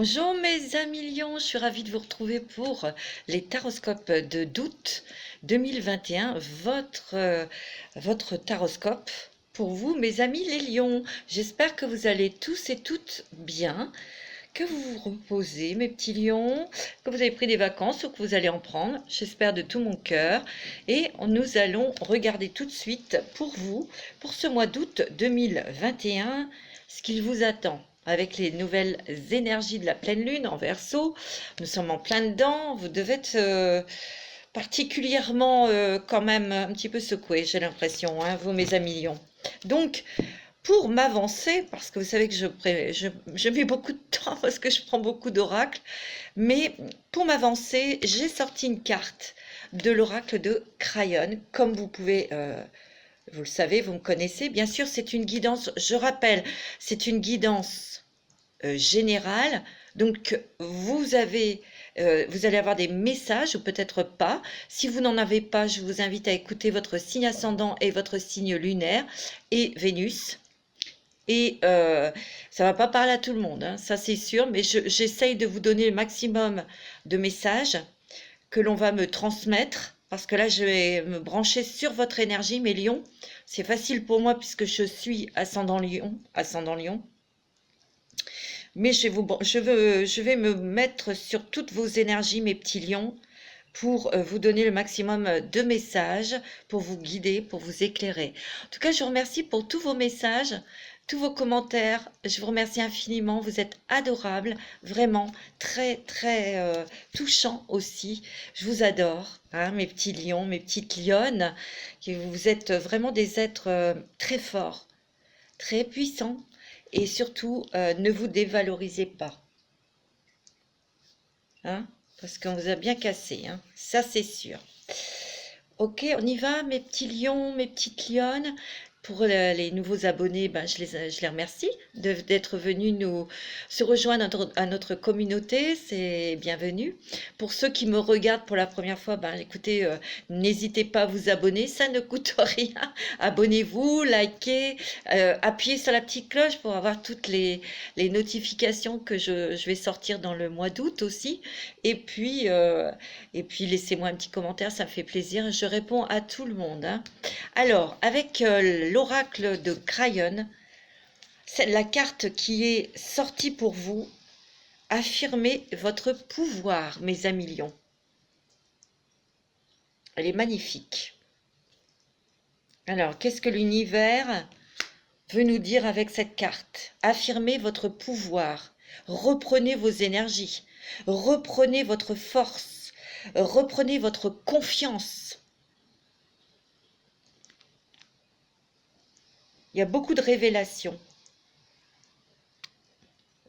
Bonjour mes amis lions, je suis ravie de vous retrouver pour les taroscopes d'août 2021, votre taroscope pour vous mes amis les lions. J'espère que vous allez tous et toutes bien, que vous vous reposez mes petits lions, que vous avez pris des vacances ou que vous allez en prendre, j'espère de tout mon cœur. Et nous allons regarder tout de suite pour vous, pour ce mois d'août 2021, ce qu'il vous attend. Avec les nouvelles énergies de la pleine lune en Verseau, nous sommes en plein dedans. Vous devez être particulièrement quand même un petit peu secoué, j'ai l'impression, hein, vous mes amis lions. Donc, pour m'avancer, parce que vous savez que je mets beaucoup de temps parce que je prends beaucoup d'oracles, mais pour m'avancer, j'ai sorti une carte de l'oracle de Crayon, comme vous pouvez vous le savez, vous me connaissez. Bien sûr, c'est une guidance, je rappelle, c'est une guidance générale. Donc, vous allez avoir des messages ou peut-être pas. Si vous n'en avez pas, je vous invite à écouter votre signe ascendant et votre signe lunaire et Vénus. Et ça va pas parler à tout le monde, hein, ça c'est sûr, mais j'essaye de vous donner le maximum de messages que l'on va me transmettre, parce que là, je vais me brancher sur votre énergie, mes lions. C'est facile pour moi puisque je suis ascendant lion, Mais je vais me mettre sur toutes vos énergies, mes petits lions, pour vous donner le maximum de messages, pour vous guider, pour vous éclairer. En tout cas, je vous remercie pour tous vos messages, tous vos commentaires. Je vous remercie infiniment. Vous êtes adorables, vraiment très, très touchants aussi. Je vous adore, hein, mes petits lions, mes petites lionnes. Vous êtes vraiment des êtres très forts, très puissants. Et surtout, ne vous dévalorisez pas. Hein, parce qu'on vous a bien cassé, hein, ça c'est sûr. Ok, on y va, mes petits lions, mes petites lionnes. Pour les nouveaux abonnés, ben, je les remercie d'être venus se rejoindre à notre communauté, c'est bienvenu. Pour ceux qui me regardent pour la première fois, ben, écoutez, n'hésitez pas à vous abonner, ça ne coûte rien. Abonnez-vous, likez, appuyez sur la petite cloche pour avoir toutes les notifications que je vais sortir dans le mois d'août aussi. Et puis laissez-moi un petit commentaire, ça me fait plaisir. Je réponds à tout le monde, hein. Alors, avec l'oracle de Crayon, c'est la carte qui est sortie pour vous. Affirmez votre pouvoir, mes amis lions. Elle est magnifique. Alors, qu'est-ce que l'univers veut nous dire avec cette carte? Affirmez votre pouvoir. Reprenez vos énergies. Reprenez votre force. Reprenez votre confiance. Il y a beaucoup de révélations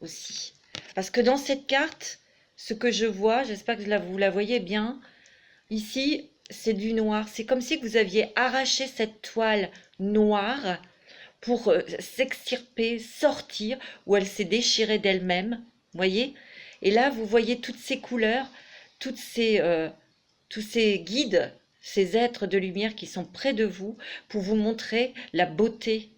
aussi. Parce que dans cette carte, ce que je vois, j'espère que vous la voyez bien, ici, c'est du noir. C'est comme si vous aviez arraché cette toile noire pour s'extirper, sortir, où elle s'est déchirée d'elle-même, voyez? Et là, vous voyez toutes ces couleurs, tous ces guides, ces êtres de lumière qui sont près de vous pour vous montrer la beauté,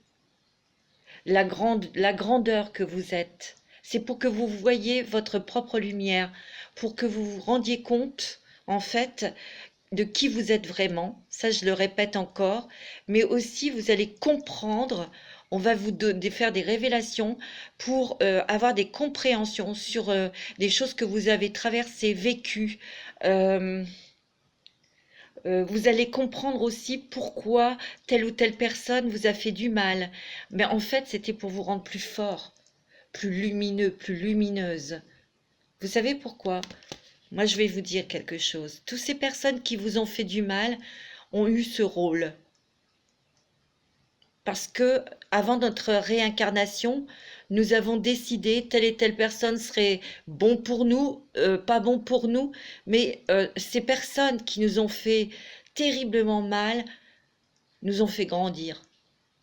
la grandeur que vous êtes. C'est pour que vous voyiez votre propre lumière, pour que vous vous rendiez compte, en fait, de qui vous êtes vraiment. Ça, je le répète encore. Mais aussi, vous allez comprendre, on va vous faire des révélations pour avoir des compréhensions sur des choses que vous avez traversées, vécues. Vous allez comprendre aussi pourquoi telle ou telle personne vous a fait du mal. Mais en fait, c'était pour vous rendre plus fort, plus lumineux, plus lumineuse. Vous savez pourquoi? Moi, je vais vous dire quelque chose. Toutes ces personnes qui vous ont fait du mal ont eu ce rôle. Parce que, avant notre réincarnation, nous avons décidé telle et telle personne serait bon pour nous, pas bon pour nous, mais ces personnes qui nous ont fait terriblement mal nous ont fait grandir,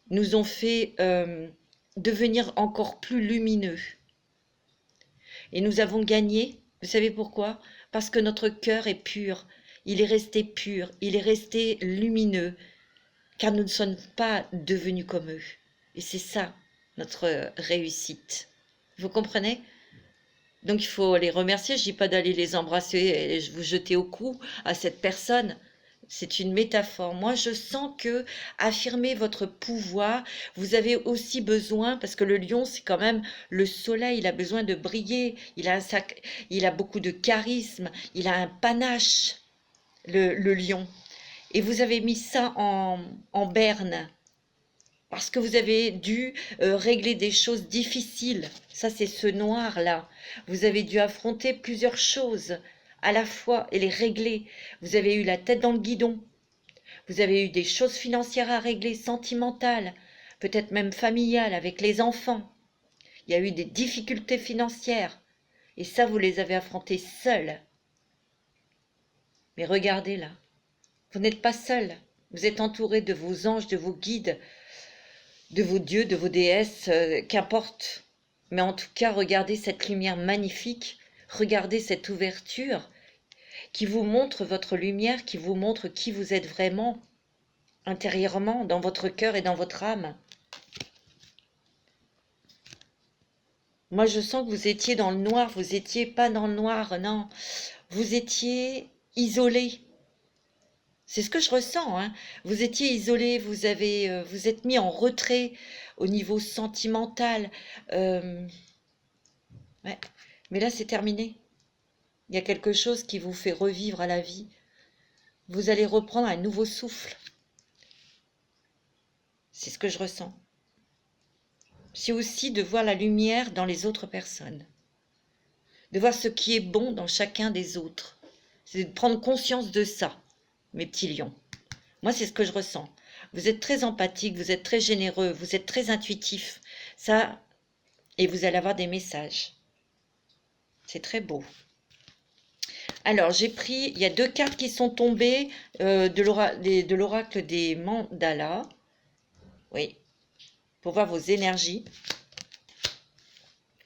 nous ont fait devenir encore plus lumineux. Et nous avons gagné, vous savez pourquoi? Parce que notre cœur est pur, il est resté pur, il est resté lumineux, car nous ne sommes pas devenus comme eux. Et c'est ça, notre réussite. Vous comprenez? Donc il faut les remercier. Je dis pas d'aller les embrasser et vous jeter au cou à cette personne. C'est une métaphore. Moi, je sens que affirmer votre pouvoir, vous avez aussi besoin, parce que le lion, c'est quand même le soleil, il a besoin de briller, il a beaucoup de charisme, il a un panache, le lion. Et vous avez mis ça en berne, parce que vous avez dû régler des choses difficiles. Ça, c'est ce noir-là. Vous avez dû affronter plusieurs choses à la fois et les régler. Vous avez eu la tête dans le guidon. Vous avez eu des choses financières à régler, sentimentales, peut-être même familiales avec les enfants. Il y a eu des difficultés financières. Et ça, vous les avez affrontées seuls. Mais regardez là, vous n'êtes pas seul. Vous êtes entouré de vos anges, de vos guides, de vos dieux, de vos déesses, qu'importe. Mais en tout cas, regardez cette lumière magnifique, regardez cette ouverture qui vous montre votre lumière, qui vous montre qui vous êtes vraiment, intérieurement, dans votre cœur et dans votre âme. Moi, je sens que vous étiez dans le noir, vous étiez pas dans le noir, non. Vous étiez isolé. C'est ce que je ressens, hein. Vous étiez isolé, vous êtes mis en retrait au niveau sentimental. Ouais. Mais là, c'est terminé. Il y a quelque chose qui vous fait revivre à la vie. Vous allez reprendre un nouveau souffle. C'est ce que je ressens. C'est aussi de voir la lumière dans les autres personnes. De voir ce qui est bon dans chacun des autres. C'est de prendre conscience de ça, mes petits lions. Moi, c'est ce que je ressens. Vous êtes très empathique, vous êtes très généreux, vous êtes très intuitif. Ça, et vous allez avoir des messages. C'est très beau. Alors, j'ai pris, il y a 2 cartes qui sont tombées de l'oracle des mandalas. Oui, pour voir vos énergies.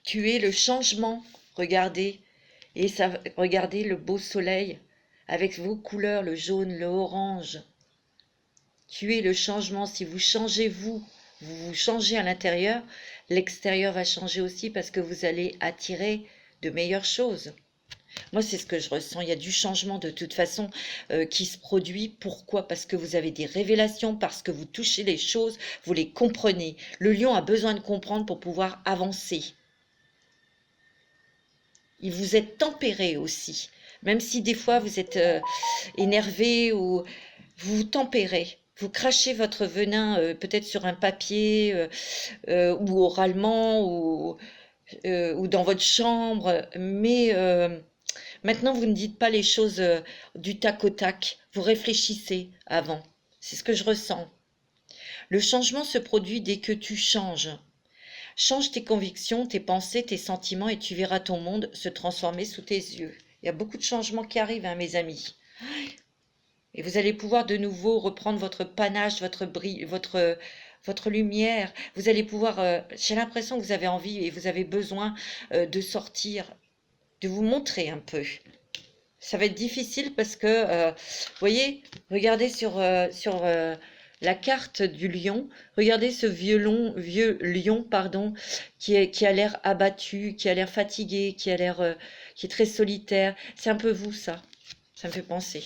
Tuer le changement, regardez. Et ça, regardez le beau soleil avec vos couleurs, le jaune, le orange. Tuez le changement. Si vous changez vous vous changez à l'intérieur, l'extérieur va changer aussi parce que vous allez attirer de meilleures choses. Moi, c'est ce que je ressens. Il y a du changement de toute façon qui se produit. Pourquoi? Parce que vous avez des révélations, parce que vous touchez les choses, vous les comprenez. Le lion a besoin de comprendre pour pouvoir avancer. Et vous êtes tempéré aussi. Même si des fois vous êtes énervé ou vous vous tempérez. Vous crachez votre venin peut-être sur un papier ou oralement ou dans votre chambre. Mais maintenant, vous ne dites pas les choses du tac au tac. Vous réfléchissez avant. C'est ce que je ressens. Le changement se produit dès que tu changes. Change tes convictions, tes pensées, tes sentiments et tu verras ton monde se transformer sous tes yeux. Il y a beaucoup de changements qui arrivent, hein, mes amis. Et vous allez pouvoir de nouveau reprendre votre panache, votre lumière. Vous allez pouvoir... j'ai l'impression que vous avez envie et vous avez besoin de sortir, de vous montrer un peu. Ça va être difficile parce que, vous voyez, regardez sur la carte du lion, regardez ce vieux lion, pardon, qui a l'air abattu, qui a l'air fatigué, qui est très solitaire. C'est un peu vous, ça. Ça me fait penser.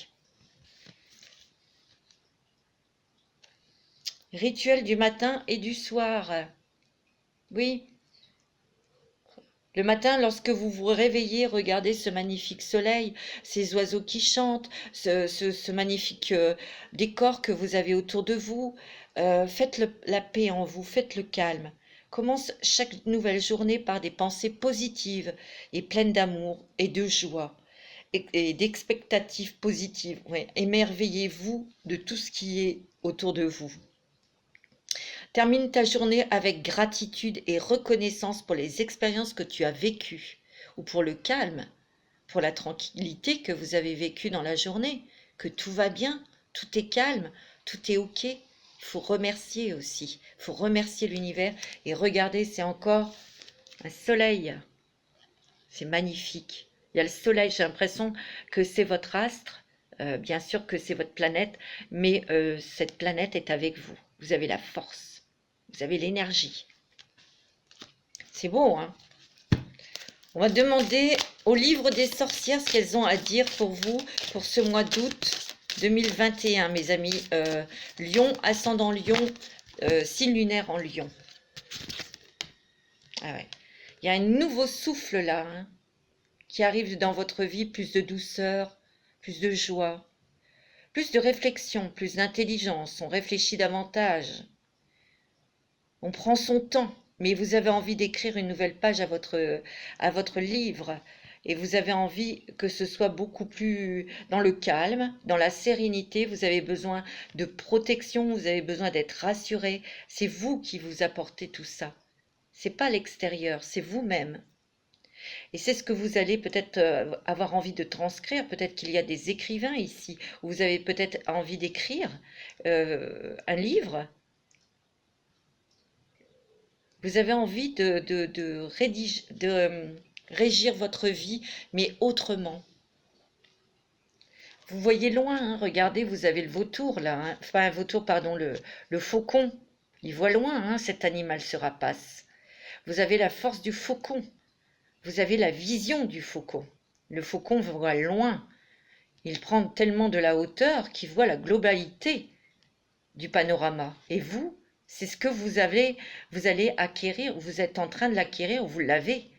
Rituel du matin et du soir. Oui. Le matin, lorsque vous vous réveillez, regardez ce magnifique soleil, ces oiseaux qui chantent, ce magnifique décor que vous avez autour de vous. Faites la paix en vous, faites le calme. Commence chaque nouvelle journée par des pensées positives et pleines d'amour et de joie et d'expectatives positives. Ouais. Émerveillez-vous de tout ce qui est autour de vous. Termine ta journée avec gratitude et reconnaissance pour les expériences que tu as vécues ou pour le calme, pour la tranquillité que vous avez vécue dans la journée, que tout va bien, tout est calme, tout est OK. Il faut remercier aussi, il faut remercier l'univers et regardez, c'est encore un soleil. C'est magnifique. Il y a le soleil, j'ai l'impression que c'est votre astre, bien sûr que c'est votre planète, mais cette planète est avec vous. Vous avez la force. Vous avez l'énergie. C'est beau, hein? On va demander au livre des sorcières ce qu'elles ont à dire pour vous pour ce mois d'août 2021, mes amis. Lion, ascendant Lion, signe lunaire en Lion. Ah ouais. Il y a un nouveau souffle là, hein, qui arrive dans votre vie, plus de douceur, plus de joie, plus de réflexion, plus d'intelligence. On réfléchit davantage. On prend son temps, mais vous avez envie d'écrire une nouvelle page à votre livre. Et vous avez envie que ce soit beaucoup plus dans le calme, dans la sérénité. Vous avez besoin de protection, vous avez besoin d'être rassuré. C'est vous qui vous apportez tout ça. C'est pas l'extérieur, c'est vous-même. Et c'est ce que vous allez peut-être avoir envie de transcrire. Peut-être qu'il y a des écrivains ici, où vous avez peut-être envie d'écrire un livre. Vous avez envie de régir votre vie, mais autrement. Vous voyez loin, hein, regardez, vous avez le vautour là, hein, enfin un vautour, pardon, le faucon. Il voit loin, hein, cet animal se rapace. Vous avez la force du faucon. Vous avez la vision du faucon. Le faucon voit loin. Il prend tellement de la hauteur qu'il voit la globalité du panorama. Et vous, c'est ce que vous allez acquérir, vous êtes en train de l'acquérir, vous l'avez.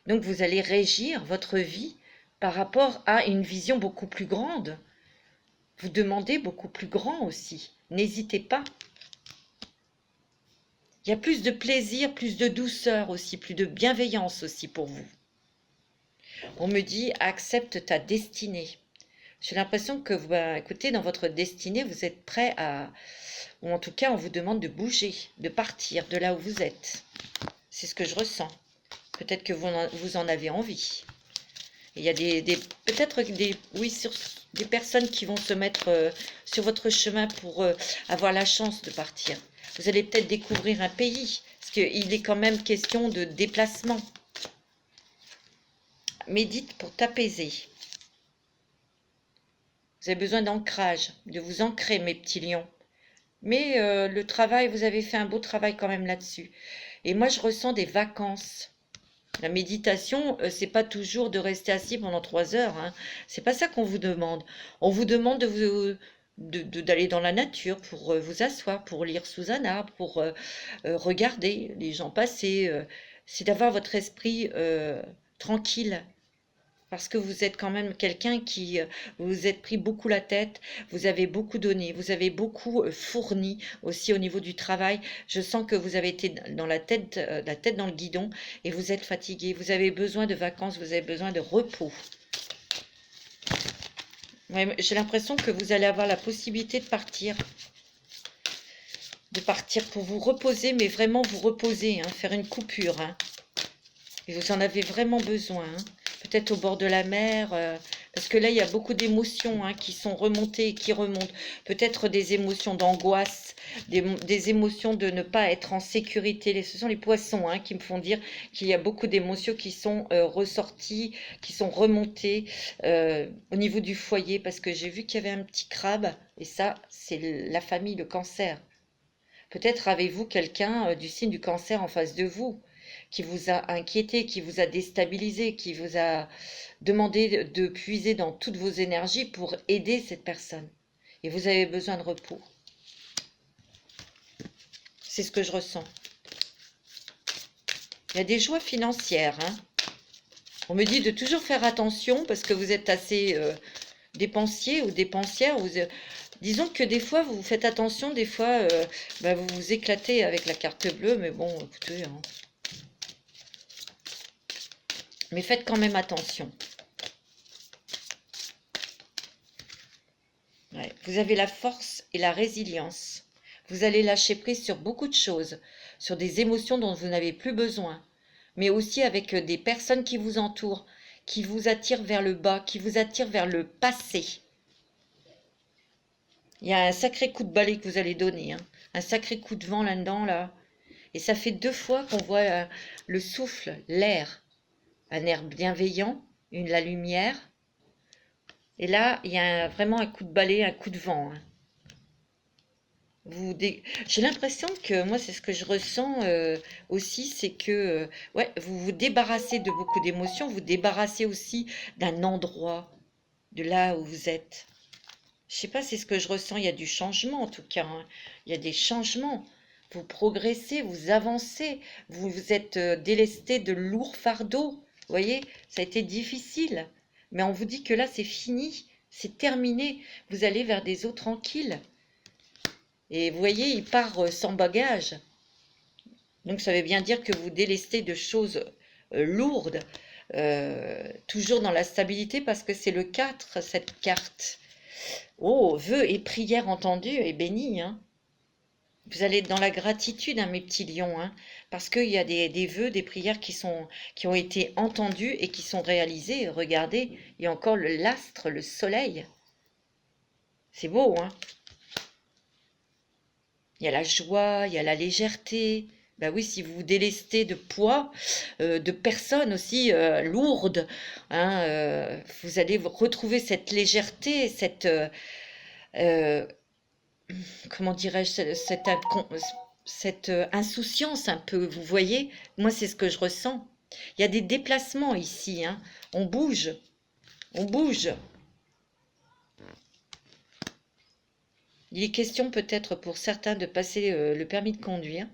Donc vous allez régir votre vie par rapport à une vision beaucoup plus grande. Vous demandez beaucoup plus grand aussi. N'hésitez pas. Il y a plus de plaisir, plus de douceur aussi, plus de bienveillance aussi pour vous. On me dit, accepte ta destinée. J'ai l'impression que, écoutez, dans votre destinée, vous êtes prêt à... Ou en tout cas, on vous demande de bouger, de partir de là où vous êtes. C'est ce que je ressens. Peut-être que vous en avez envie. Il y a peut-être des personnes qui vont se mettre sur votre chemin pour avoir la chance de partir. Vous allez peut-être découvrir un pays, parce qu'il est quand même question de déplacement. Médite pour t'apaiser. Vous avez besoin d'ancrage, de vous ancrer, mes petits lions. Mais le travail, vous avez fait un beau travail quand même là-dessus. Et moi, je ressens des vacances. La méditation, c'est pas toujours de rester assis pendant 3 heures, hein. C'est pas ça qu'on vous demande. On vous demande d'aller dans la nature pour vous asseoir, pour lire sous un arbre, pour regarder les gens passer. C'est d'avoir votre esprit tranquille. Parce que vous êtes quand même quelqu'un qui vous êtes pris beaucoup la tête, vous avez beaucoup donné, vous avez beaucoup fourni aussi au niveau du travail. Je sens que vous avez été dans la tête dans le guidon et vous êtes fatigué. Vous avez besoin de vacances, vous avez besoin de repos. Ouais, j'ai l'impression que vous allez avoir la possibilité de partir pour vous reposer, mais vraiment vous reposer, hein, faire une coupure. Hein. Et vous en avez vraiment besoin. Hein. Peut-être au bord de la mer, parce que là, il y a beaucoup d'émotions hein, qui sont remontées et qui remontent. Peut-être des émotions d'angoisse, des émotions de ne pas être en sécurité. Ce sont les poissons hein, qui me font dire qu'il y a beaucoup d'émotions qui sont ressorties, qui sont remontées au niveau du foyer, parce que j'ai vu qu'il y avait un petit crabe, et ça, c'est la famille, le cancer. Peut-être avez-vous quelqu'un du signe du cancer en face de vous, qui vous a inquiété, qui vous a déstabilisé, qui vous a demandé de puiser dans toutes vos énergies pour aider cette personne. Et vous avez besoin de repos. C'est ce que je ressens. Il y a des joies financières. Hein. On me dit de toujours faire attention parce que vous êtes assez dépensier ou dépensière. Disons que des fois, vous faites attention, des fois, vous vous éclatez avec la carte bleue, mais bon, écoutez... Hein. Mais faites quand même attention. Ouais, vous avez la force et la résilience. Vous allez lâcher prise sur beaucoup de choses, sur des émotions dont vous n'avez plus besoin, mais aussi avec des personnes qui vous entourent, qui vous attirent vers le bas, qui vous attirent vers le passé. Il y a un sacré coup de balai que vous allez donner, hein, un sacré coup de vent là-dedans, là. Et ça fait 2 fois qu'on voit le souffle, l'air. Un air bienveillant, la lumière. Et là, il y a vraiment un coup de balai, un coup de vent. Hein. J'ai l'impression que moi, c'est ce que je ressens aussi, c'est que ouais, vous vous débarrassez de beaucoup d'émotions, vous débarrassez aussi d'un endroit, de là où vous êtes. Je sais pas, c'est ce que je ressens. Il y a du changement en tout cas, hein. Il y a des changements. Vous progressez, vous avancez, vous vous êtes délesté de lourds fardeaux. Vous voyez, ça a été difficile. Mais on vous dit que là, c'est fini, c'est terminé. Vous allez vers des eaux tranquilles. Et vous voyez, il part sans bagage. Donc ça veut bien dire que vous délestez de choses lourdes, toujours dans la stabilité, parce que c'est le 4 cette carte. Oh, vœux et prières entendues et bénis, hein. Vous allez être dans la gratitude, hein, mes petits lions, hein, parce qu'il y a des vœux, des prières qui ont été entendus et qui sont réalisés. Regardez, il y a encore l'astre, le soleil. C'est beau, hein. Il y a la joie, il y a la légèreté. Ben oui, si vous vous délestez de poids, de personnes aussi lourdes, hein, vous allez retrouver cette légèreté, euh, comment dirais-je, cette insouciance un peu, vous voyez? Moi, c'est ce que je ressens. Il y a des déplacements ici, hein. On bouge, on bouge. Il est question peut-être pour certains de passer le permis de conduire,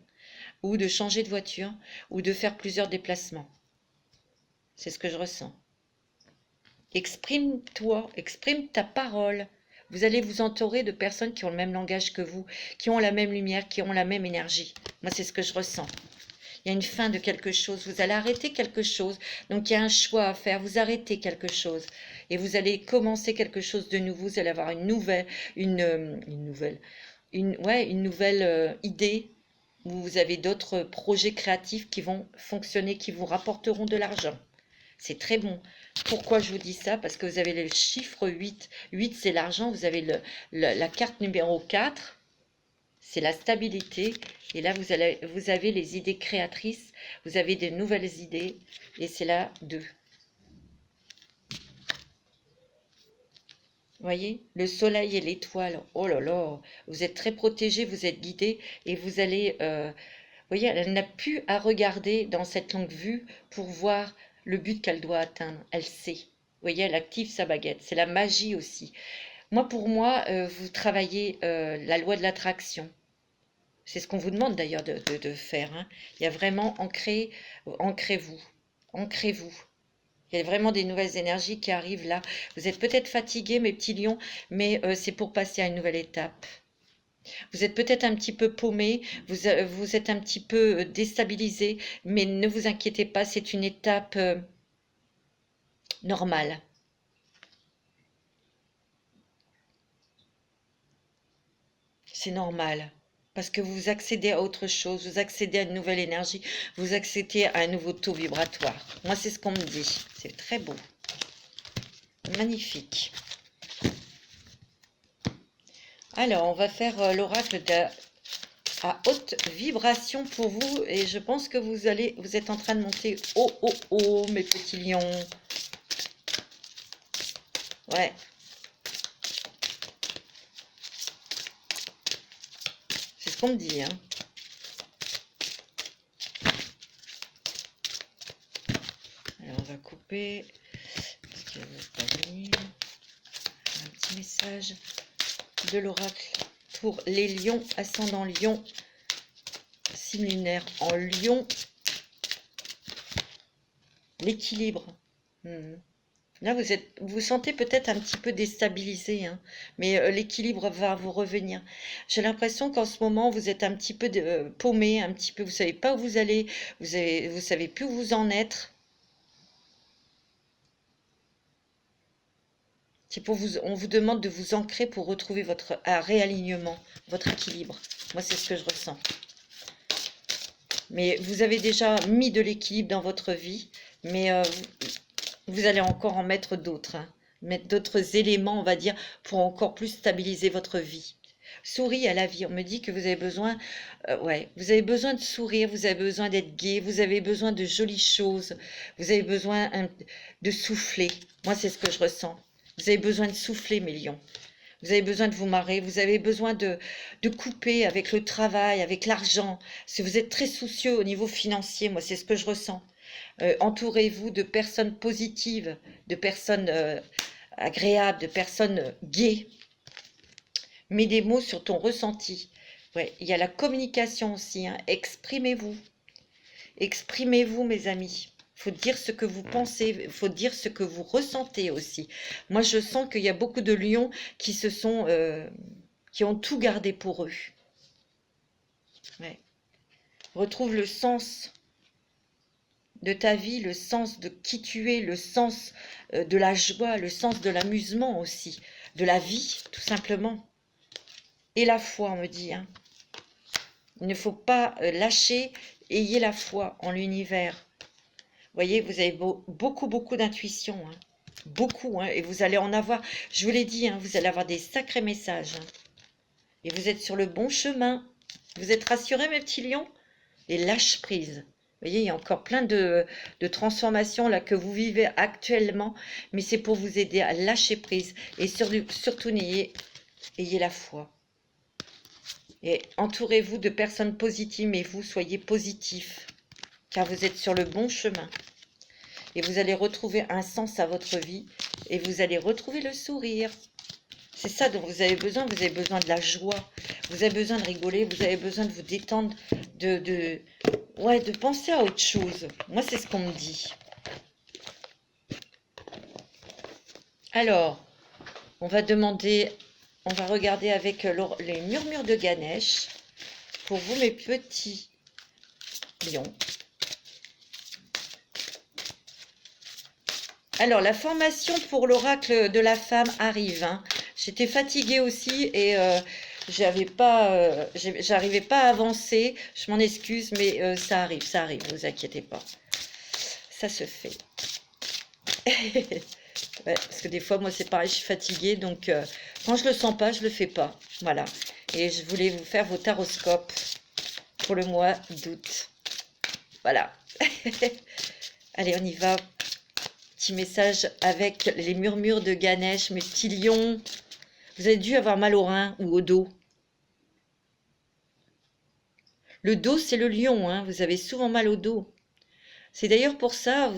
ou de changer de voiture, ou de faire plusieurs déplacements. C'est ce que je ressens. Exprime-toi, exprime ta parole. Vous allez vous entourer de personnes qui ont le même langage que vous, qui ont la même lumière, qui ont la même énergie. Moi, c'est ce que je ressens. Il y a une fin de quelque chose, vous allez arrêter quelque chose. Donc, il y a un choix à faire, vous arrêtez quelque chose. Et vous allez commencer quelque chose de nouveau, vous allez avoir une nouvelle idée. Vous avez d'autres projets créatifs qui vont fonctionner, qui vous rapporteront de l'argent. C'est très bon. Pourquoi je vous dis ça? Parce que vous avez le chiffre 8. 8, c'est l'argent. Vous avez la carte numéro 4. C'est la stabilité. Et là, vous avez les idées créatrices. Vous avez de nouvelles idées. Et c'est la 2. Vous voyez? Le soleil et l'étoile. Oh là là. Vous êtes très protégé, vous êtes guidé. Et vous allez... vous voyez, elle n'a plus à regarder dans cette longue vue pour voir le but qu'elle doit atteindre. Elle sait. Vous voyez, elle active sa baguette. C'est la magie aussi. Pour moi, vous travaillez la loi de l'attraction. C'est ce qu'on vous demande d'ailleurs de faire, hein. Il y a vraiment ancrez-vous. Ancrez-vous. Il y a vraiment des nouvelles énergies qui arrivent là. Vous êtes peut-être fatigués, mes petits lions, mais c'est pour passer à une nouvelle étape. Vous êtes peut-être un petit peu paumé, vous êtes un petit peu déstabilisé, mais ne vous inquiétez pas, c'est une étape normale. C'est normal. Parce que vous accédez à autre chose, vous accédez à une nouvelle énergie, vous accédez à un nouveau taux vibratoire. Moi, c'est ce qu'on me dit. C'est très beau. Magnifique. Alors, on va faire l'oracle à haute vibration pour vous. Et je pense que vous êtes en train de monter haut, haut, haut, mes petits lions. Ouais. C'est ce qu'on me dit, hein. Alors, on va couper. Parce qu'il ne veut pas venir. Un petit message de l'oracle pour les lions, ascendant lion, signe lunaire en lion. L'équilibre. Là, vous sentez peut-être un petit peu déstabilisé, hein, mais l'équilibre va vous revenir. J'ai l'impression qu'en ce moment, vous êtes un petit peu paumé, un petit peu, vous savez pas où vous allez, vous savez plus où vous en être. On vous demande de vous ancrer pour retrouver votre réalignement, votre équilibre. Moi, c'est ce que je ressens. Mais vous avez déjà mis de l'équilibre dans votre vie, mais vous allez encore en mettre d'autres, hein. Mettre d'autres éléments, on va dire, pour encore plus stabiliser votre vie. Souris à la vie. On me dit que vous avez besoin, ouais, vous avez besoin de sourire, vous avez besoin d'être gai, vous avez besoin de jolies choses, vous avez besoin de souffler. Moi, c'est ce que je ressens. Vous avez besoin de souffler, mes lions. Vous avez besoin de vous marrer, vous avez besoin de couper avec le travail, avec l'argent. Si vous êtes très soucieux au niveau financier, moi c'est ce que je ressens. Entourez-vous de personnes positives, de personnes agréables, de personnes gaies. Mets des mots sur ton ressenti. Ouais, il y a la communication aussi, hein. Exprimez-vous. Exprimez-vous, mes amis. Il faut dire ce que vous pensez, il faut dire ce que vous ressentez aussi. Moi, je sens qu'il y a beaucoup de lions qui qui ont tout gardé pour eux. Ouais. Retrouve le sens de ta vie, le sens de qui tu es, le sens de la joie, le sens de l'amusement aussi, de la vie, tout simplement. Et la foi, on me dit, hein. Il ne faut pas lâcher, ayez la foi en l'univers. Vous voyez, vous avez beaucoup d'intuition, hein. Beaucoup, hein, et vous allez en avoir, je vous l'ai dit, hein, vous allez avoir des sacrés messages. Hein. Et vous êtes sur le bon chemin. Vous êtes rassurés, mes petits lions? Et lâche prise. Vous voyez, il y a encore plein de transformations là que vous vivez actuellement, mais c'est pour vous aider à lâcher prise. Et surtout, ayez la foi. Et entourez-vous de personnes positives, mais vous, soyez positifs, car vous êtes sur le bon chemin. Et vous allez retrouver un sens à votre vie, et vous allez retrouver le sourire. C'est ça dont vous avez besoin de la joie, vous avez besoin de rigoler, vous avez besoin de vous détendre, ouais, de penser à autre chose. Moi, c'est ce qu'on me dit. Alors, on va regarder avec les murmures de Ganesh, pour vous, mes petits lions. Alors, la formation pour l'oracle de la femme arrive, hein. J'étais fatiguée aussi et j'arrivais pas à avancer. Je m'en excuse, mais ça arrive, vous inquiétez pas. Ça se fait. Ouais, parce que des fois, moi, c'est pareil, je suis fatiguée, donc quand je le sens pas, je le fais pas. Voilà. Et je voulais vous faire vos taroscopes pour le mois d'août. Voilà. Allez, on y va. Petit message avec les murmures de Ganesh, mes petits lions. Vous avez dû avoir mal au rein ou au dos. Le dos, c'est le lion, hein. Vous avez souvent mal au dos. C'est d'ailleurs pour ça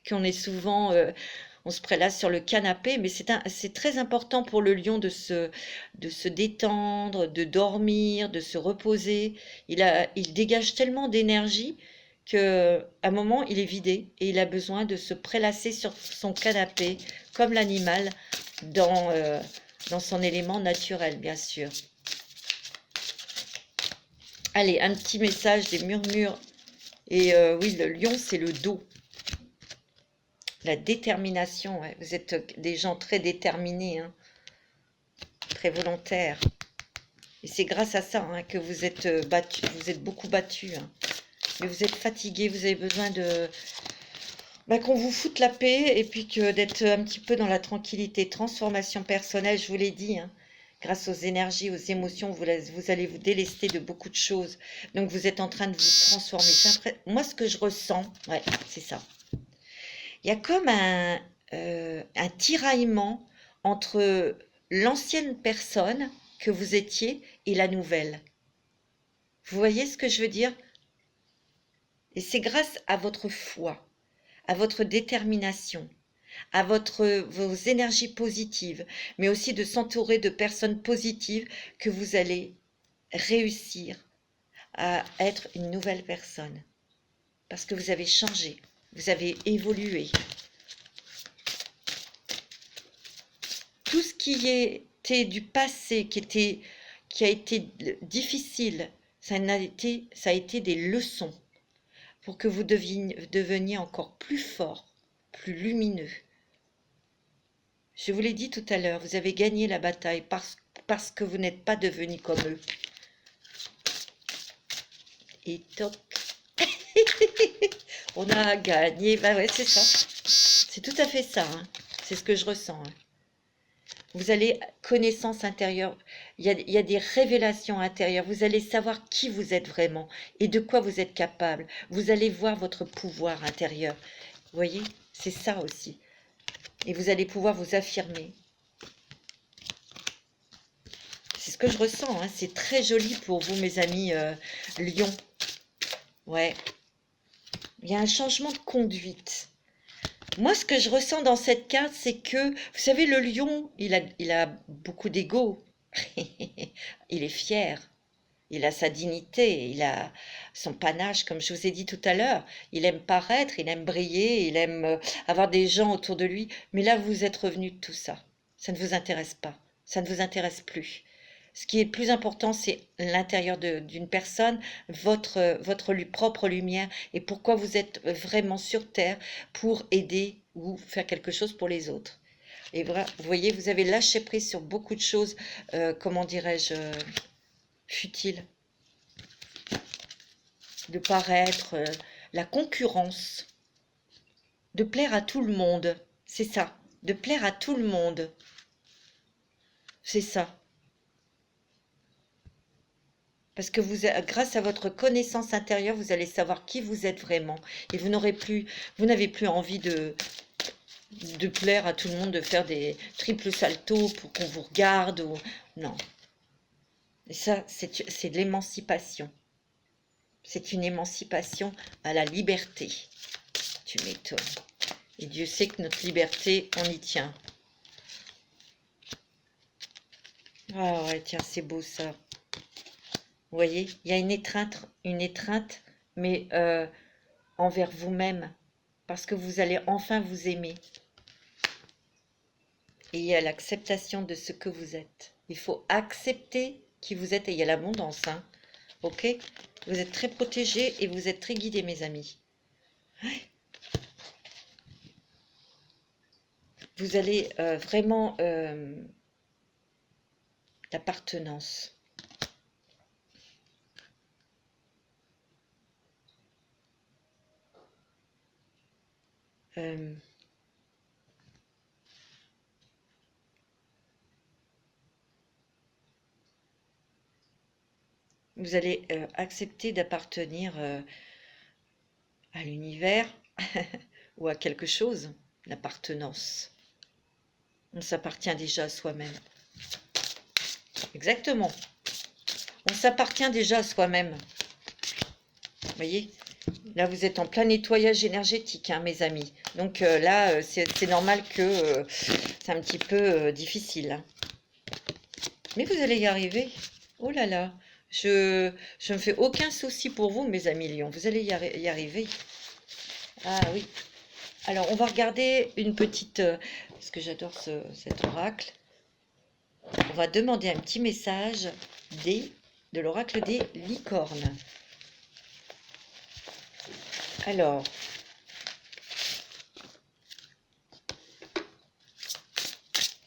qu'on est souvent, on se prélasse sur le canapé, mais c'est très important pour le lion de se détendre, de dormir, de se reposer. Il dégage tellement d'énergie qu'à un moment, il est vidé et il a besoin de se prélasser sur son canapé, comme l'animal, dans son élément naturel, bien sûr. Allez, un petit message des murmures. Et oui, le lion, c'est le dos. La détermination, ouais. Vous êtes des gens très déterminés, hein, très volontaires. Et c'est grâce à ça, hein, que vous êtes battus, vous êtes beaucoup battus. Hein. Mais vous êtes fatigués, vous avez besoin qu'on vous foute la paix et puis d'être un petit peu dans la tranquillité. Transformation personnelle, je vous l'ai dit, hein. Grâce aux énergies, aux émotions, vous allez vous délester de beaucoup de choses. Donc vous êtes en train de vous transformer. Moi, ce que je ressens, ouais, c'est ça. Il y a comme un tiraillement entre l'ancienne personne que vous étiez et la nouvelle. Vous voyez ce que je veux dire? Et c'est grâce à votre foi, à votre détermination, à vos énergies positives, mais aussi de s'entourer de personnes positives que vous allez réussir à être une nouvelle personne. Parce que vous avez changé, vous avez évolué. Tout ce qui était du passé, qui a été difficile, ça a été des leçons pour que vous deveniez encore plus fort, plus lumineux. Je vous l'ai dit tout à l'heure, vous avez gagné la bataille parce que vous n'êtes pas devenus comme eux. Et toc. On a gagné. Bah ouais, c'est ça. C'est tout à fait ça. Hein. C'est ce que je ressens. Hein. Vous allez connaissance intérieure. Il y a des révélations intérieures. Vous allez savoir qui vous êtes vraiment et de quoi vous êtes capable. Vous allez voir votre pouvoir intérieur. Vous voyez, c'est ça aussi. Et vous allez pouvoir vous affirmer. C'est ce que je ressens, hein. C'est très joli pour vous, mes amis lions. Ouais, il y a un changement de conduite. Moi, ce que je ressens dans cette carte, c'est que, vous savez, le lion, il a beaucoup d'ego. Il est fier. Il a sa dignité, il a son panache, comme je vous ai dit tout à l'heure. Il aime paraître, il aime briller, il aime avoir des gens autour de lui. Mais là, vous êtes revenu de tout ça. Ça ne vous intéresse pas. Ça ne vous intéresse plus. Ce qui est le plus important, c'est l'intérieur d'une personne, votre propre lumière et pourquoi vous êtes vraiment sur Terre pour aider ou faire quelque chose pour les autres. Et voilà, vous voyez, vous avez lâché prise sur beaucoup de choses, comment dirais-je, futiles. De paraître, la concurrence, de plaire à tout le monde, c'est ça, de plaire à tout le monde, c'est ça. Parce que grâce à votre connaissance intérieure, vous allez savoir qui vous êtes vraiment. Et vous n'avez plus envie de plaire à tout le monde, de faire des triples saltos pour qu'on vous regarde. Non. Et ça, c'est de l'émancipation. C'est une émancipation à la liberté. Tu m'étonnes. Et Dieu sait que notre liberté, on y tient. Ah ouais, tiens, c'est beau ça. Vous voyez, il y a une étreinte, mais envers vous-même, parce que vous allez enfin vous aimer. Et il y a l'acceptation de ce que vous êtes. Il faut accepter qui vous êtes, et il y a l'abondance, hein. Ok? Vous êtes très protégés et vous êtes très guidés, mes amis. Vous allez vraiment l'appartenance. Vous allez accepter d'appartenir à l'univers ou à quelque chose, l'appartenance. On s'appartient déjà à soi-même. Exactement. On s'appartient déjà à soi-même. Vous voyez? Là, vous êtes en plein nettoyage énergétique, hein, mes amis. Donc là, c'est normal que c'est un petit peu difficile, hein. Mais vous allez y arriver. Oh là là. Je me fais aucun souci pour vous, mes amis lions. Vous allez y arriver. Ah oui. Alors, on va regarder une petite... parce que j'adore cet oracle. On va demander un petit message de l'oracle des licornes. Alors,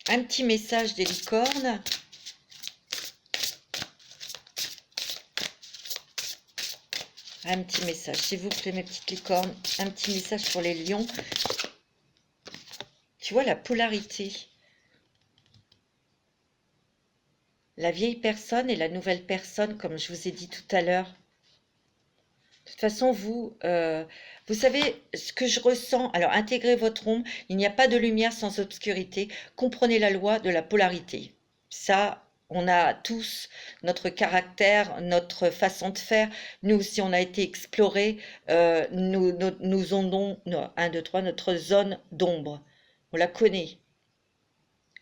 un petit message des licornes. Un petit message, s'il vous plaît, mes petites licornes. Un petit message pour les lions. Tu vois la polarité. La vieille personne et la nouvelle personne, comme je vous ai dit tout à l'heure. De toute façon, vous savez ce que je ressens. Alors, intégrez votre ombre. Il n'y a pas de lumière sans obscurité. Comprenez la loi de la polarité. Ça, on a tous notre caractère, notre façon de faire. Nous aussi, on a été explorés. Nous avons, 1, 2, 3, notre zone d'ombre. On la connaît.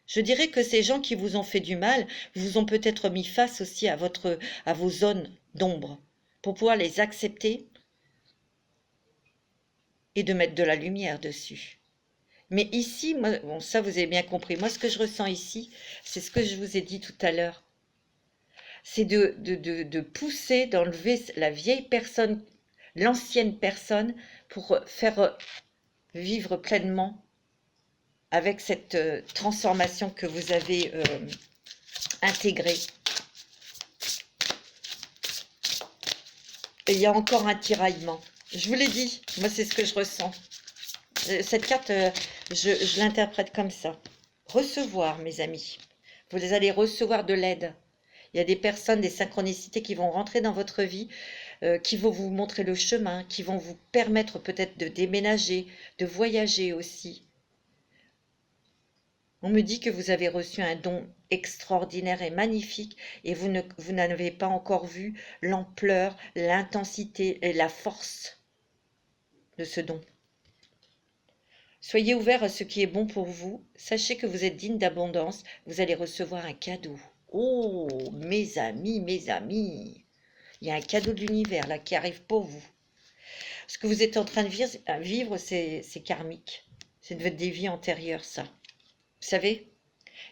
Je dirais que ces gens qui vous ont fait du mal vous ont peut-être mis face aussi à vos zones d'ombre pour pouvoir les accepter et de mettre de la lumière dessus. Mais ici, moi, bon, ça vous avez bien compris, moi ce que je ressens ici, c'est ce que je vous ai dit tout à l'heure. C'est de pousser, d'enlever la vieille personne, l'ancienne personne, pour faire vivre pleinement avec cette transformation que vous avez intégrée. Et il y a encore un tiraillement. Je vous l'ai dit, moi c'est ce que je ressens. Cette carte, je l'interprète comme ça. Recevoir, mes amis. Vous allez recevoir de l'aide. Il y a des personnes, des synchronicités qui vont rentrer dans votre vie, qui vont vous montrer le chemin, qui vont vous permettre peut-être de déménager, de voyager aussi. On me dit que vous avez reçu un don extraordinaire et magnifique et vous n'avez pas encore vu l'ampleur, l'intensité et la force de ce don. Soyez ouverts à ce qui est bon pour vous. Sachez que vous êtes digne d'abondance. Vous allez recevoir un cadeau. Oh, mes amis, mes amis. Il y a un cadeau de l'univers là qui arrive pour vous. Ce que vous êtes en train de vivre, c'est karmique. C'est de des vies antérieures, ça. Vous savez,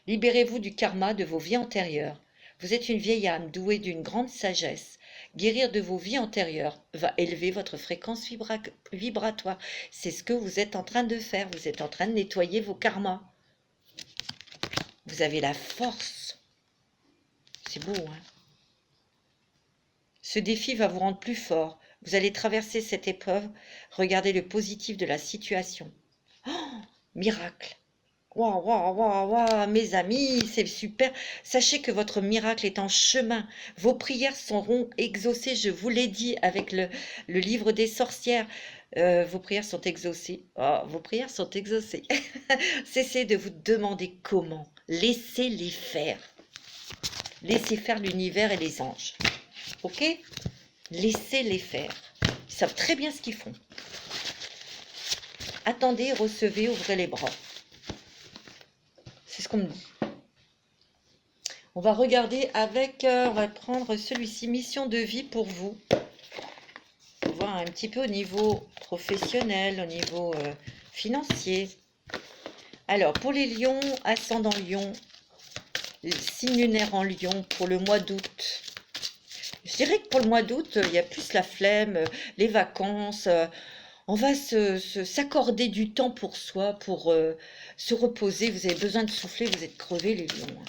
libérez-vous du karma de vos vies antérieures. Vous êtes une vieille âme douée d'une grande sagesse. Guérir de vos vies antérieures va élever votre fréquence vibratoire. C'est ce que vous êtes en train de faire. Vous êtes en train de nettoyer vos karmas. Vous avez la force. C'est beau, hein? Ce défi va vous rendre plus fort. Vous allez traverser cette épreuve. Regardez le positif de la situation. Oh, miracle! Waouh, waouh, waouh, waouh, mes amis, c'est super. Sachez que votre miracle est en chemin. Vos prières seront exaucées, je vous l'ai dit avec le livre des sorcières. Vos prières sont exaucées. Oh, vos prières sont exaucées. Cessez de vous demander comment. Laissez-les faire. Laissez faire l'univers et les anges. Ok? Laissez-les faire. Ils savent très bien ce qu'ils font. Attendez, recevez, ouvrez les bras. C'est ce qu'on me dit. On va regarder avec, on va prendre celui-ci, mission de vie pour vous. Pour voir un petit peu au niveau professionnel, au niveau financier. Alors, pour les lions, ascendant lion, signe lunaire en lion, pour le mois d'août. Je dirais que pour le mois d'août, il y a plus la flemme, les vacances. On va s'accorder du temps pour soi, pour se reposer. Vous avez besoin de souffler, vous êtes crevés les lions.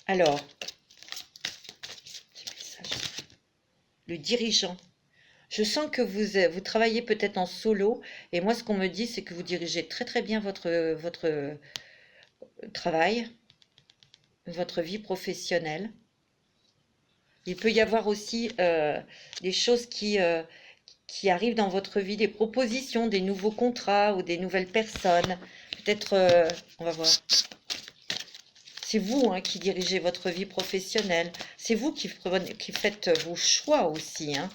Alors, le dirigeant. Je sens que vous travaillez peut-être en solo. Et moi, ce qu'on me dit, c'est que vous dirigez très très bien votre travail, votre vie professionnelle. Il peut y avoir aussi des choses qui arrivent dans votre vie, des propositions, des nouveaux contrats ou des nouvelles personnes. Peut-être, on va voir. C'est vous hein, qui dirigez votre vie professionnelle. C'est vous qui faites vos choix aussi. Hein.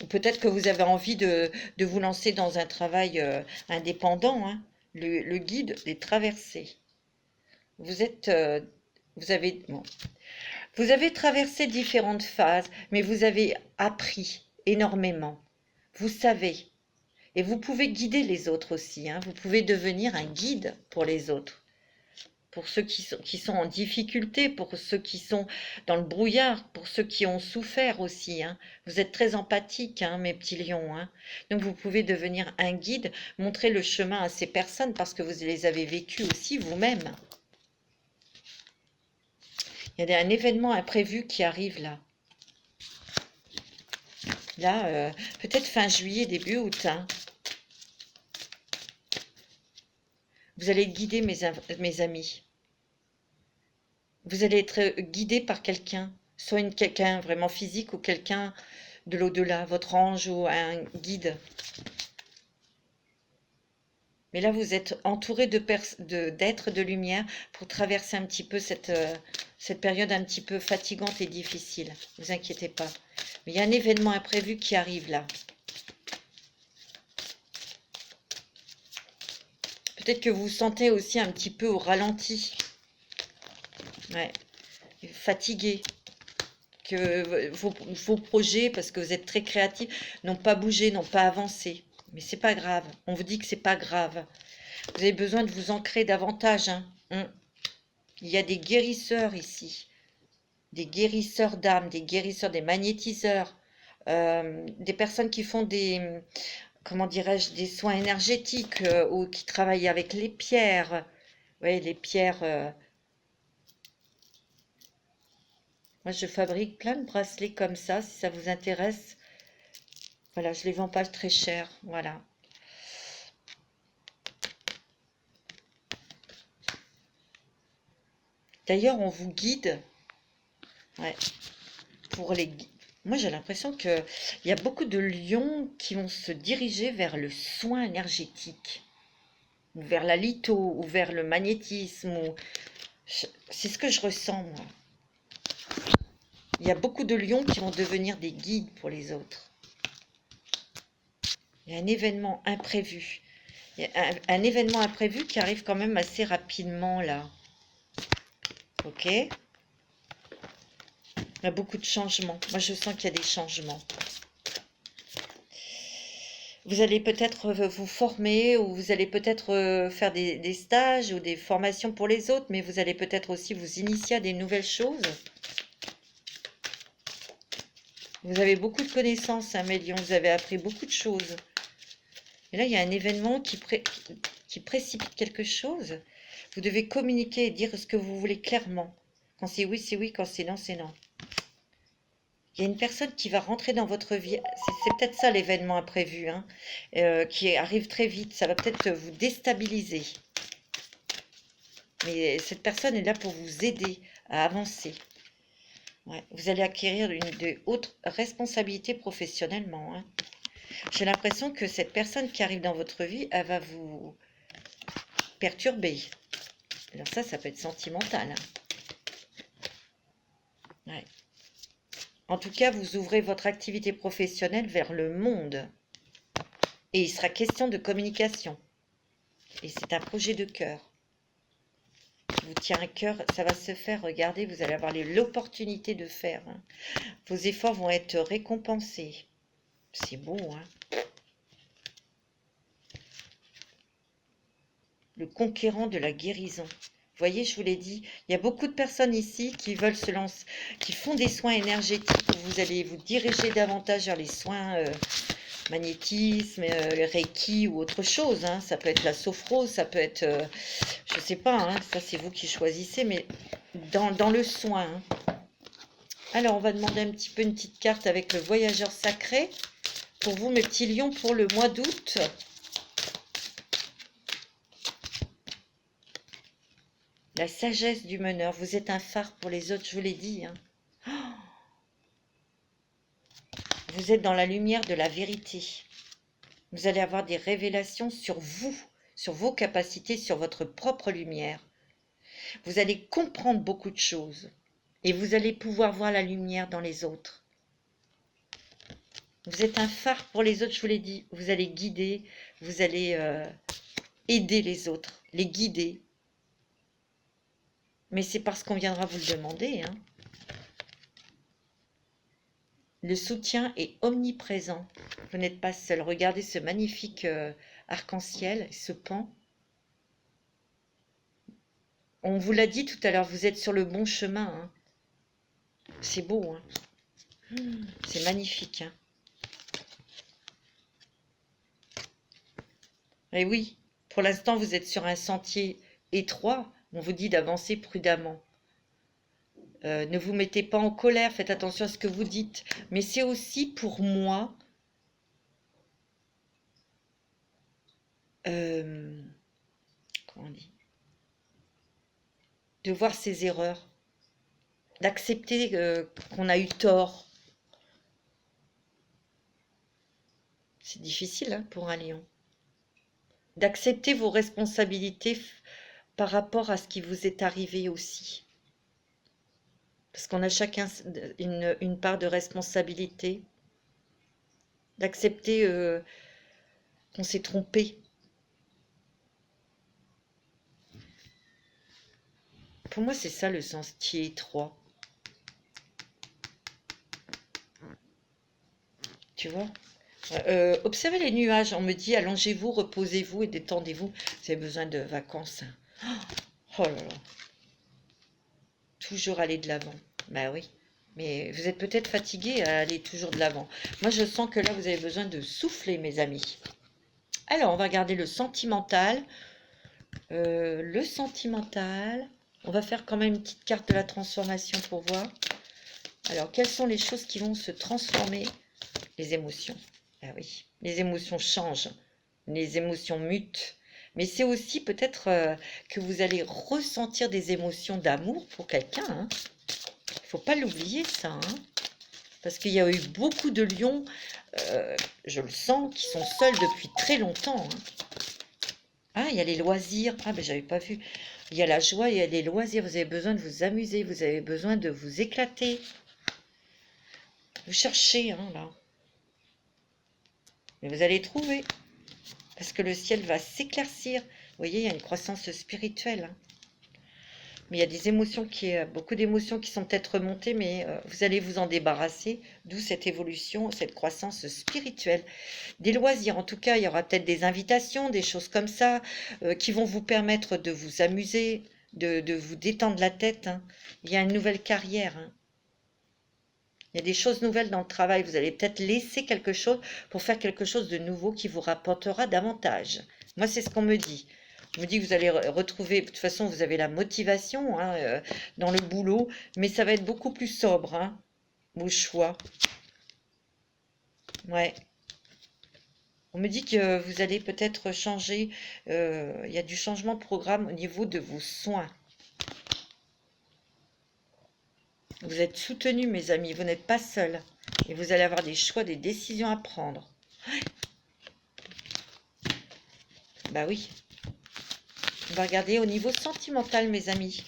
Peut-être que vous avez envie de vous lancer dans un travail indépendant. Hein. Le guide des traversées. Vous avez traversé différentes phases, mais vous avez appris énormément. Vous savez. Et vous pouvez guider les autres aussi. Hein. Vous pouvez devenir un guide pour les autres. Pour ceux qui sont en difficulté, pour ceux qui sont dans le brouillard, pour ceux qui ont souffert aussi. Hein. Vous êtes très empathiques, hein, mes petits lions. Hein. Donc vous pouvez devenir un guide, montrer le chemin à ces personnes parce que vous les avez vécues aussi vous-même. Il y a un événement imprévu qui arrive là. Là, peut-être fin juillet, début août. Hein. Vous allez guider mes amis. Vous allez être guidé par quelqu'un, soit quelqu'un vraiment physique ou quelqu'un de l'au-delà, votre ange ou un guide. Mais là, vous êtes entouré d'êtres de lumière pour traverser un petit peu cette période un petit peu fatigante et difficile. Ne vous inquiétez pas. Mais il y a un événement imprévu qui arrive là. Peut-être que vous vous sentez aussi un petit peu au ralenti. Ouais. Fatigué. Que vos projets, parce que vous êtes très créatifs, n'ont pas bougé, n'ont pas avancé. Mais c'est pas grave. On vous dit que c'est pas grave. Vous avez besoin de vous ancrer davantage. Hein. Il y a des guérisseurs ici. Des guérisseurs d'âme, des guérisseurs, des magnétiseurs. Des personnes qui font des, comment dirais-je, des soins énergétiques ou qui travaillent avec les pierres. Oui, les pierres. Moi, je fabrique plein de bracelets comme ça, si ça vous intéresse. Voilà, je ne les vends pas très cher. Voilà. D'ailleurs, on vous guide. Ouais. Moi, j'ai l'impression qu'il y a beaucoup de lions qui vont se diriger vers le soin énergétique, ou vers la litho, ou vers le magnétisme. C'est ce que je ressens, moi. Il y a beaucoup de lions qui vont devenir des guides pour les autres. Il y a un événement imprévu. Il y a un événement imprévu qui arrive quand même assez rapidement, là. Ok? Il y a beaucoup de changements. Moi, je sens qu'il y a des changements. Vous allez peut-être vous former ou vous allez peut-être faire des stages ou des formations pour les autres, mais vous allez peut-être aussi vous initier à des nouvelles choses. Vous avez beaucoup de connaissances, hein, Mélion, vous avez appris beaucoup de choses. Et là, il y a un événement qui précipite quelque chose. Vous devez communiquer et dire ce que vous voulez clairement. Quand c'est oui, quand c'est non, c'est non. Il y a une personne qui va rentrer dans votre vie. C'est peut-être ça l'événement imprévu, hein, qui arrive très vite. Ça va peut-être vous déstabiliser. Mais cette personne est là pour vous aider à avancer. Ouais, vous allez acquérir de hautes responsabilités professionnellement, hein. J'ai l'impression que cette personne qui arrive dans votre vie, elle va vous perturber. Alors ça peut être sentimental, hein. Ouais. En tout cas, vous ouvrez votre activité professionnelle vers le monde. Et il sera question de communication. Et c'est un projet de cœur. Qui vous tient à cœur, ça va se faire. Regardez, vous allez avoir l'opportunité de faire, hein. Vos efforts vont être récompensés. C'est beau, hein. Le conquérant de la guérison. Vous voyez, je vous l'ai dit, il y a beaucoup de personnes ici qui veulent se lancer, qui font des soins énergétiques où vous allez vous diriger davantage vers les soins magnétisme, Reiki ou autre chose, hein. Ça peut être la sophro, ça peut être, je sais pas, hein, ça c'est vous qui choisissez, mais dans le soin, hein. Alors, on va demander un petit peu une petite carte avec le voyageur sacré pour vous, mes petits lions, pour le mois d'août. La sagesse du meneur. Vous êtes un phare pour les autres, je vous l'ai dit, hein. Vous êtes dans la lumière de la vérité. Vous allez avoir des révélations sur vous, sur vos capacités, sur votre propre lumière. Vous allez comprendre beaucoup de choses et vous allez pouvoir voir la lumière dans les autres. Vous êtes un phare pour les autres, je vous l'ai dit. Vous allez guider, vous allez aider les autres, les guider. Mais c'est parce qu'on viendra vous le demander, hein. Le soutien est omniprésent. Vous n'êtes pas seul. Regardez ce magnifique arc-en-ciel, ce pan. On vous l'a dit tout à l'heure, vous êtes sur le bon chemin, hein. C'est beau, hein. C'est magnifique, hein. Et oui, pour l'instant, vous êtes sur un sentier étroit. On vous dit d'avancer prudemment. Ne vous mettez pas en colère, faites attention à ce que vous dites. Mais c'est aussi pour moi, comment on dit, de voir ses erreurs, d'accepter qu'on a eu tort. C'est difficile, hein, pour un lion. D'accepter vos responsabilités par rapport à ce qui vous est arrivé aussi. Parce qu'on a chacun une part de responsabilité. D'accepter qu'on s'est trompé. Pour moi, c'est ça le sentier étroit. Tu vois? Observez les nuages. On me dit, allongez-vous, reposez-vous et détendez-vous. Vous avez besoin de vacances. Oh là là. Toujours aller de l'avant. Bah oui. Mais vous êtes peut-être fatigué à aller toujours de l'avant. Moi, je sens que là, vous avez besoin de souffler, mes amis. Alors, on va regarder le sentimental. Le sentimental. On va faire quand même une petite carte de la transformation pour voir. Alors, quelles sont les choses qui vont se transformer? Les émotions. Ah oui, les émotions changent. Les émotions mutent. Mais c'est aussi peut-être que vous allez ressentir des émotions d'amour pour quelqu'un, hein. Il ne faut pas l'oublier, ça, hein. Parce qu'il y a eu beaucoup de lions, je le sens, qui sont seuls depuis très longtemps, hein. Ah, il y a les loisirs. Ah, ben j'avais pas vu. Il y a la joie, il y a les loisirs. Vous avez besoin de vous amuser, vous avez besoin de vous éclater. Vous cherchez, hein, là. Mais vous allez trouver. Parce que le ciel va s'éclaircir. Vous voyez, il y a une croissance spirituelle, hein. Mais il y a des émotions beaucoup d'émotions qui sont peut-être remontées, mais vous allez vous en débarrasser, d'où cette évolution, cette croissance spirituelle. Des loisirs, en tout cas, il y aura peut-être des invitations, des choses comme ça, qui vont vous permettre de vous amuser, de vous détendre la tête, hein. Il y a une nouvelle carrière, hein. Il y a des choses nouvelles dans le travail. Vous allez peut-être laisser quelque chose pour faire quelque chose de nouveau qui vous rapportera davantage. Moi, c'est ce qu'on me dit. On me dit que vous allez retrouver, de toute façon, vous avez la motivation, hein, dans le boulot, mais ça va être beaucoup plus sobre, hein, vos choix. Ouais. On me dit que vous allez peut-être changer, il y a du changement de programme au niveau de vos soins. Vous êtes soutenus, mes amis, vous n'êtes pas seuls. Et vous allez avoir des choix, des décisions à prendre. Bah oui. On va regarder au niveau sentimental, mes amis.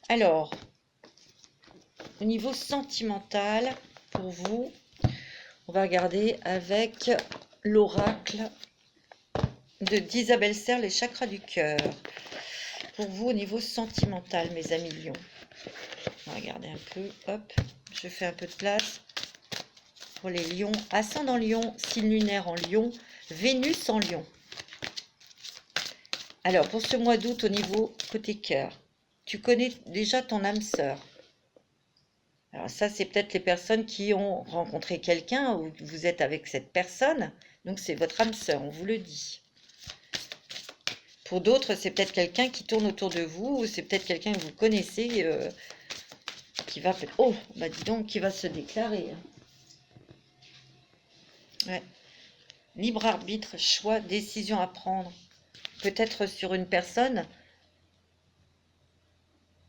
Alors, au niveau sentimental, pour vous, on va regarder avec l'oracle d'Isabelle Serre, les chakras du cœur. Pour vous, au niveau sentimental, mes amis lions. On va regarder un peu, hop, je fais un peu de place. Pour les lions, ascendant lion, signe lunaire en lion, Vénus en lion. Alors, pour ce mois d'août, au niveau côté cœur, tu connais déjà ton âme sœur. Alors ça, c'est peut-être les personnes qui ont rencontré quelqu'un ou vous êtes avec cette personne. Donc, c'est votre âme sœur, on vous le dit. Pour d'autres, c'est peut-être quelqu'un qui tourne autour de vous ou c'est peut-être quelqu'un que vous connaissez qui va... Oh, bah dis donc, qui va se déclarer. Ouais. Libre arbitre, choix, décision à prendre. Peut-être sur une personne.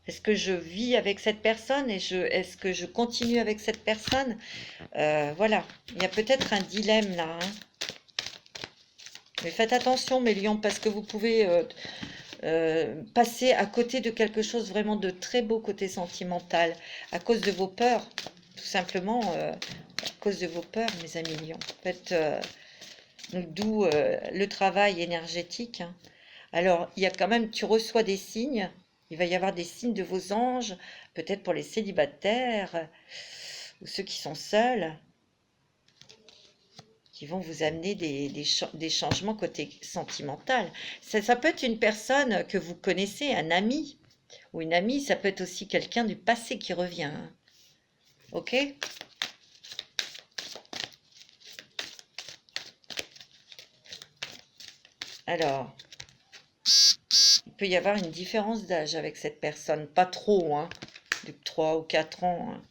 Est-ce que je vis avec cette personne et est-ce que je continue avec cette personne? Voilà, il y a peut-être un dilemme là, hein. Mais faites attention, mes lions, parce que vous pouvez passer à côté de quelque chose vraiment de très beau côté sentimental, à cause de vos peurs, tout simplement, à cause de vos peurs, mes amis lions. Faites, d'où le travail énergétique, hein. Alors, il y a quand même, tu reçois des signes. Il va y avoir des signes de vos anges, peut-être pour les célibataires ou ceux qui sont seuls, qui vont vous amener des changements côté sentimental. Ça peut être une personne que vous connaissez, un ami ou une amie. Ça peut être aussi quelqu'un du passé qui revient, hein. Ok? Alors, il peut y avoir une différence d'âge avec cette personne. Pas trop, hein, de 3 ou 4 ans, hein.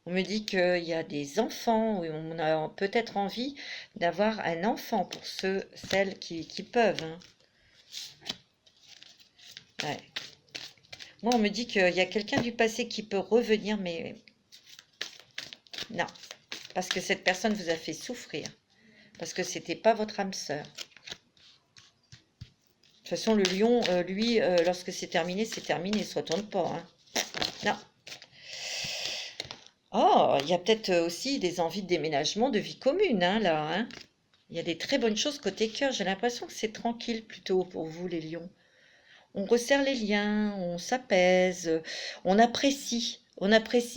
On me dit qu'il y a des enfants, où on a peut-être envie d'avoir un enfant pour celles qui peuvent, hein. Ouais. Moi, on me dit qu'il y a quelqu'un du passé qui peut revenir, mais non. Parce que cette personne vous a fait souffrir. Parce que c'était pas votre âme sœur. De toute façon, le lion, lui, lorsque c'est terminé, il ne se retourne pas, hein. Non. Oh, il y a peut-être aussi des envies de déménagement, de vie commune, hein, là, hein. Il y a des très bonnes choses côté cœur. J'ai l'impression que c'est tranquille plutôt pour vous, les lions. On resserre les liens, on s'apaise, on apprécie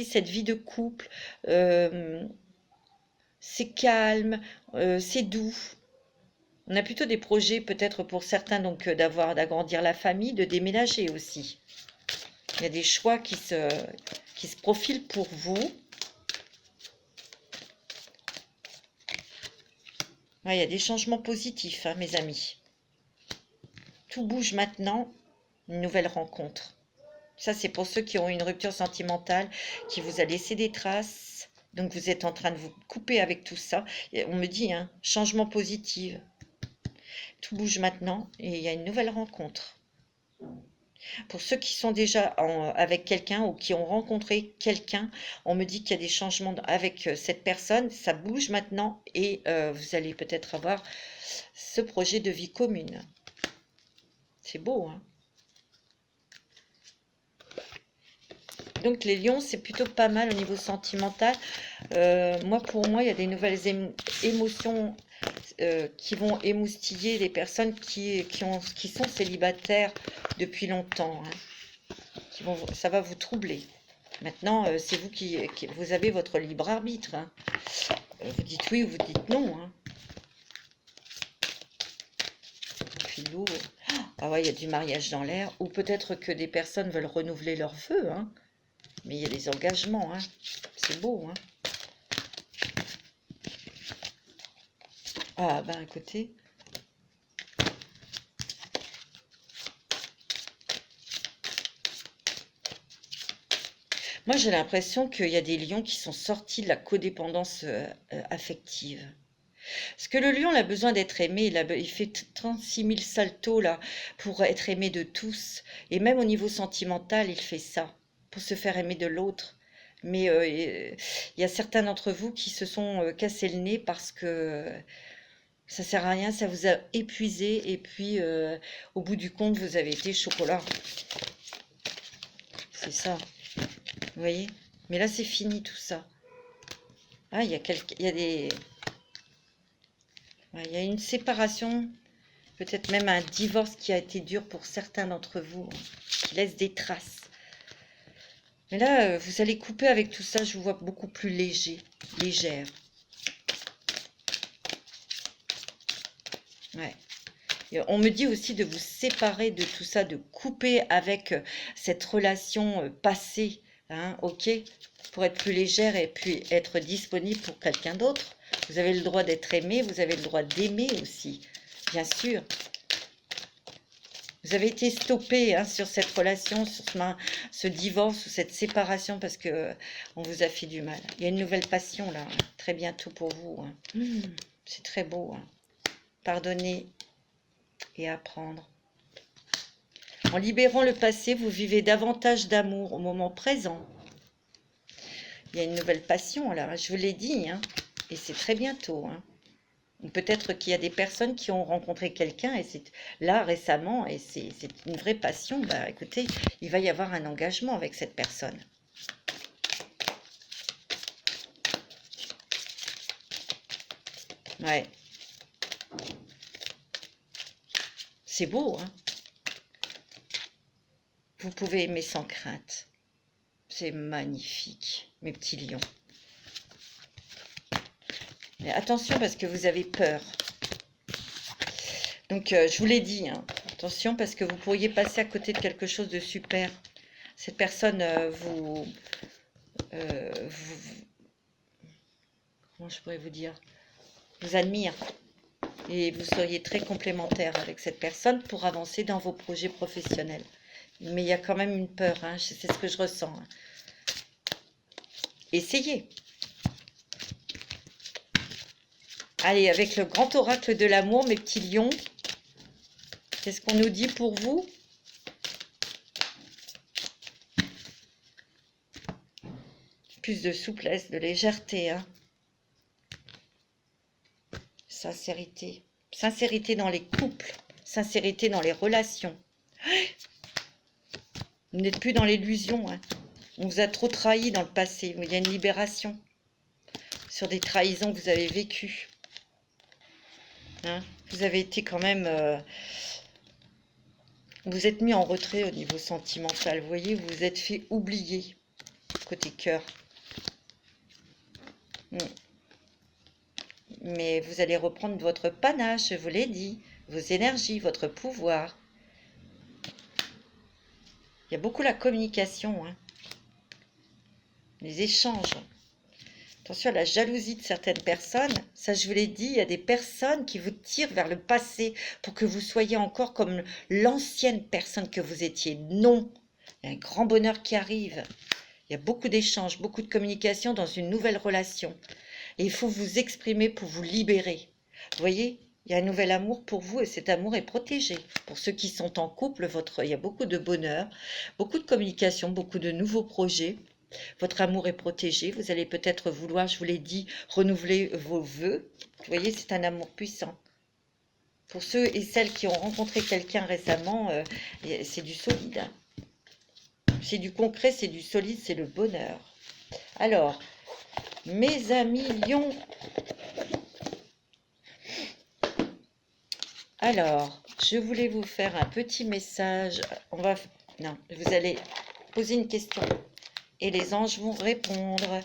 cette vie de couple. C'est calme, c'est doux. On a plutôt des projets peut-être pour certains donc d'agrandir la famille, de déménager aussi. Il y a des choix qui se profilent pour vous. Ouais, il y a des changements positifs, hein, mes amis. Tout bouge maintenant, une nouvelle rencontre. Ça, c'est pour ceux qui ont une rupture sentimentale, qui vous a laissé des traces. Donc, vous êtes en train de vous couper avec tout ça. Et on me dit, hein, changement positif. Tout bouge maintenant et il y a une nouvelle rencontre. Pour ceux qui sont déjà avec quelqu'un ou qui ont rencontré quelqu'un, on me dit qu'il y a des changements avec cette personne, ça bouge maintenant et vous allez peut-être avoir ce projet de vie commune. C'est beau, hein? Donc les lions, c'est plutôt pas mal au niveau sentimental. Pour moi, il y a des nouvelles émotions qui vont émoustiller les personnes qui sont célibataires depuis longtemps, hein. Ça va vous troubler. Maintenant, c'est vous vous avez votre libre arbitre, hein. Vous dites oui ou vous dites non, hein. Puis l'eau, ah ouais, il y a du mariage dans l'air. Ou peut-être que des personnes veulent renouveler leurs vœux, hein. Mais il y a des engagements, hein. C'est beau, hein. Ah ben écoutez. Moi j'ai l'impression qu'il y a des lions qui sont sortis de la codépendance affective. Parce que le lion, il a besoin d'être aimé, il fait 36 000 saltos là pour être aimé de tous. Et même au niveau sentimental, il fait ça, pour se faire aimer de l'autre. Mais il y a certains d'entre vous qui se sont cassés le nez parce que ça sert à rien, ça vous a épuisé. Et puis, au bout du compte, vous avez été chocolat. C'est ça. Vous voyez? Mais là, c'est fini tout ça. Ah, il y a des... Ouais, il y a une séparation, peut-être même un divorce qui a été dur pour certains d'entre vous, hein, qui laisse des traces. Mais là, vous allez couper avec tout ça, je vous vois beaucoup plus légère. Ouais. Et on me dit aussi de vous séparer de tout ça, de couper avec cette relation passée, hein, ok, pour être plus légère et puis être disponible pour quelqu'un d'autre. Vous avez le droit d'être aimé, vous avez le droit d'aimer aussi, bien sûr. Vous avez été stoppé, hein, sur cette relation, sur ce divorce ou cette séparation parce que on vous a fait du mal. Il y a une nouvelle passion là, très bientôt pour vous, hein. C'est très beau, hein. Pardonner et apprendre. En libérant le passé, vous vivez davantage d'amour au moment présent. Il y a une nouvelle passion là, je vous l'ai dit, hein, et c'est très bientôt, hein. Peut-être qu'il y a des personnes qui ont rencontré quelqu'un et c'est là récemment et c'est une vraie passion. Bah écoutez, il va y avoir un engagement avec cette personne. Ouais. C'est beau, hein. Vous pouvez aimer sans crainte. C'est magnifique, mes petits lions. Mais attention parce que vous avez peur. Donc, je vous l'ai dit, hein, attention parce que vous pourriez passer à côté de quelque chose de super. Cette personne comment je pourrais vous dire, vous admire. Et vous seriez très complémentaire avec cette personne pour avancer dans vos projets professionnels. Mais il y a quand même une peur, hein, c'est ce que je ressens, hein. Essayez. Allez, avec le grand oracle de l'amour, mes petits lions, qu'est-ce qu'on nous dit pour vous? Plus de souplesse, de légèreté, hein. Sincérité. Sincérité dans les couples, sincérité dans les relations. Vous n'êtes plus dans l'illusion, hein. On vous a trop trahi dans le passé. Il y a une libération sur des trahisons que vous avez vécues. Hein, vous avez été quand même... vous êtes mis en retrait au niveau sentimental. Vous voyez, vous vous êtes fait oublier côté cœur. Mais vous allez reprendre votre panache, je vous l'ai dit. Vos énergies, votre pouvoir. Il y a beaucoup la communication, hein. Les échanges. Attention à la jalousie de certaines personnes. Ça, je vous l'ai dit, il y a des personnes qui vous tirent vers le passé pour que vous soyez encore comme l'ancienne personne que vous étiez. Non, il y a un grand bonheur qui arrive. Il y a beaucoup d'échanges, beaucoup de communication dans une nouvelle relation. Et il faut vous exprimer pour vous libérer. Vous voyez, Il y a un nouvel amour pour vous et cet amour est protégé. Pour ceux qui sont en couple, il y a beaucoup de bonheur, beaucoup de communication, beaucoup de nouveaux projets. Votre amour est protégé. Vous allez peut-être vouloir, je vous l'ai dit, renouveler vos vœux. Vous voyez, c'est un amour puissant. Pour ceux et celles qui ont rencontré quelqu'un récemment, c'est du solide. C'est du concret, c'est du solide, c'est le bonheur. Alors, mes amis lions. Alors, je voulais vous faire un petit message. Non, vous allez poser une question et les anges vont répondre.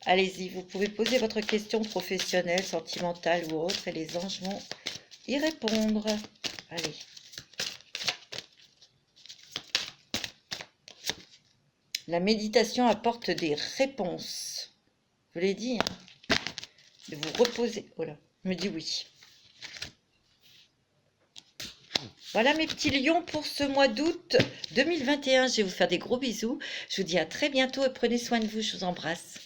Allez-y, vous pouvez poser votre question professionnelle, sentimentale ou autre et les anges vont y répondre. Allez. La méditation apporte des réponses. Je vous l'ai dit, hein, de vous reposer. Voilà, je me dis oui. Voilà mes petits lions pour ce mois d'août 2021. Je vais vous faire des gros bisous. Je vous dis à très bientôt et prenez soin de vous. Je vous embrasse.